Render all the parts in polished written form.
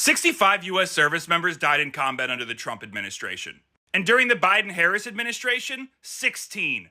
65 U.S. service members died in combat under the Trump administration. And during the Biden-Harris administration, 16.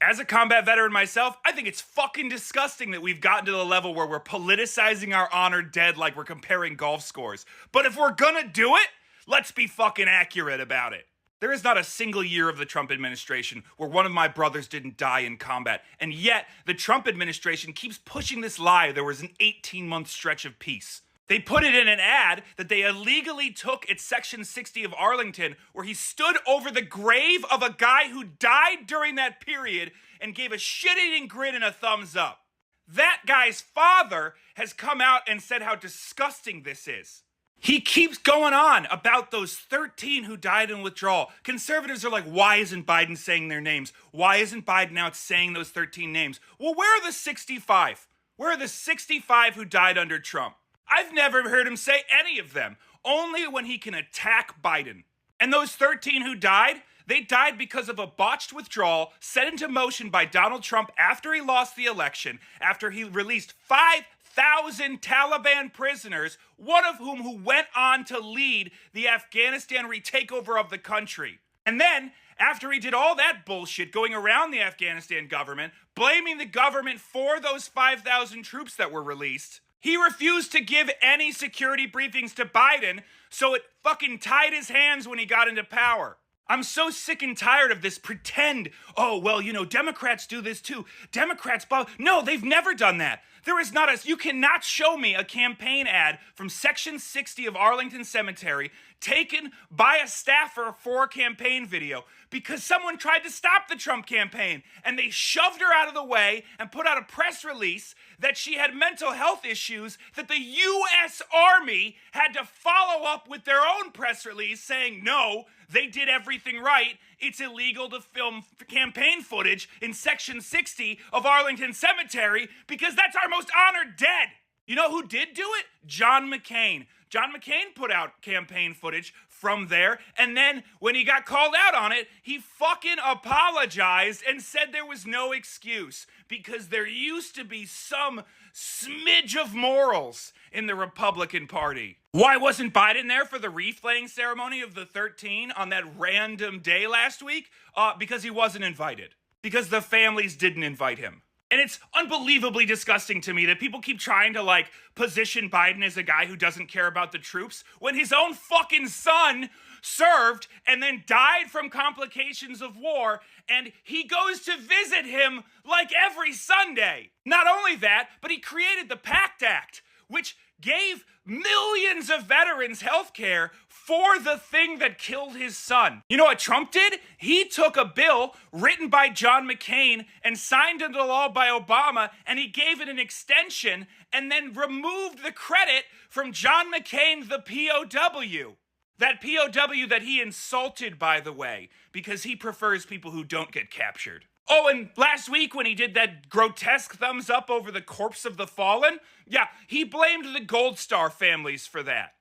As a combat veteran myself, I think it's fucking disgusting that we've gotten to the level where we're politicizing our honored dead like we're comparing golf scores. But if we're gonna do it, let's be fucking accurate about it. There is not a single year of the Trump administration where one of my brothers didn't die in combat. And yet, the Trump administration keeps pushing this lie there was an 18-month stretch of peace. They put it in an ad that they illegally took at Section 60 of Arlington, where he stood over the grave of a guy who died during that period and gave a shit-eating grin and a thumbs up. That guy's father has come out and said how disgusting this is. He keeps going on about those 13 who died in withdrawal. Conservatives are like, why isn't Biden saying their names? Why isn't Biden out saying those 13 names? Well, where are the 65? Where are the 65 who died under Trump? I've never heard him say any of them, only when he can attack Biden. And those 13 who died, they died because of a botched withdrawal set into motion by Donald Trump after he lost the election, after he released 5,000 Taliban prisoners, one of whom went on to lead the Afghanistan retakeover of the country. And then, after he did all that bullshit going around the Afghanistan government, blaming the government for those 5,000 troops that were released, he refused to give any security briefings to Biden, so it fucking tied his hands when he got into power. I'm so sick and tired of this pretend, oh, well, Democrats do this too. Democrats, no, they've never done that. There is not you cannot show me a campaign ad from Section 60 of Arlington Cemetery taken by a staffer for a campaign video because someone tried to stop the Trump campaign and they shoved her out of the way and put out a press release that she had mental health issues that the U.S. Army had to follow up with their own press release saying, no, they did everything right. It's illegal to film campaign footage in Section 60 of Arlington Cemetery because that's our most honored dead. You know who did do it? John McCain. John McCain put out campaign footage from there, and then when he got called out on it, he fucking apologized and said there was no excuse because there used to be some smidge of morals in the Republican Party. Why wasn't Biden there for the wreath-laying ceremony of the 13 on that random day last week? Because he wasn't invited. Because the families didn't invite him. And it's unbelievably disgusting to me that people keep trying to, position Biden as a guy who doesn't care about the troops when his own fucking son served and then died from complications of war, and he goes to visit him like every Sunday. Not only that, but he created the PACT Act, which gave millions of veterans health care for the thing that killed his son. You know what Trump did? He took a bill written by John McCain and signed into law by Obama, and he gave it an extension and then removed the credit from John McCain, the POW. That POW that he insulted, by the way, because he prefers people who don't get captured. Oh, and last week when he did that grotesque thumbs up over the corpse of the fallen, yeah, he blamed the Gold Star families for that.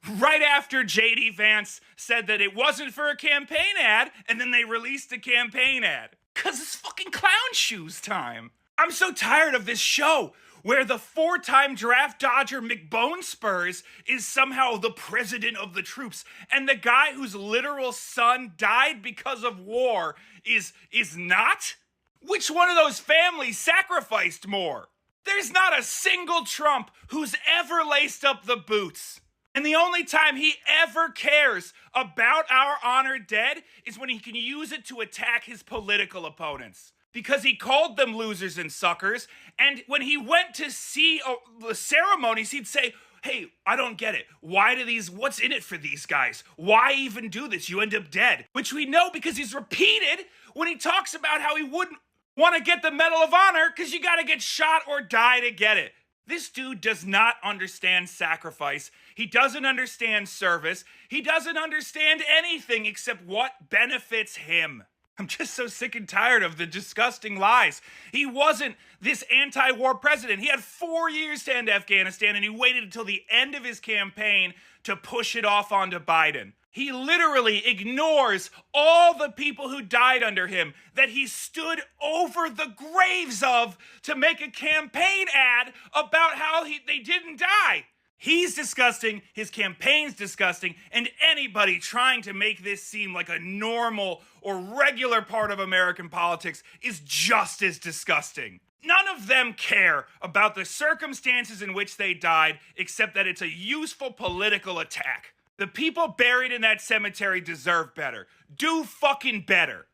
Right after J.D. Vance said that it wasn't for a campaign ad, and then they released a campaign ad. 'Cause it's fucking clown shoes time. I'm so tired of this show where the 4-time draft dodger McBone Spurs is somehow the president of the troops, and the guy whose literal son died because of war is not? Which one of those families sacrificed more? There's not a single Trump who's ever laced up the boots. And the only time he ever cares about our honored dead is when he can use it to attack his political opponents. Because he called them losers and suckers, and when he went to see the ceremonies, he'd say, hey, I don't get it. What's in it for these guys? Why even do this? You end up dead. Which we know because he's repeated when he talks about how he wouldn't want to get the Medal of Honor because you got to get shot or die to get it. This dude does not understand sacrifice. He doesn't understand service. He doesn't understand anything except what benefits him. I'm just so sick and tired of the disgusting lies. He wasn't this anti-war president. He had 4 years to end Afghanistan, and he waited until the end of his campaign to push it off onto Biden. He literally ignores all the people who died under him that he stood over the graves of to make a campaign ad about how they didn't die. He's disgusting, his campaign's disgusting, and anybody trying to make this seem like a normal or regular part of American politics is just as disgusting. None of them care about the circumstances in which they died, except that it's a useful political attack. The people buried in that cemetery deserve better. Do fucking better.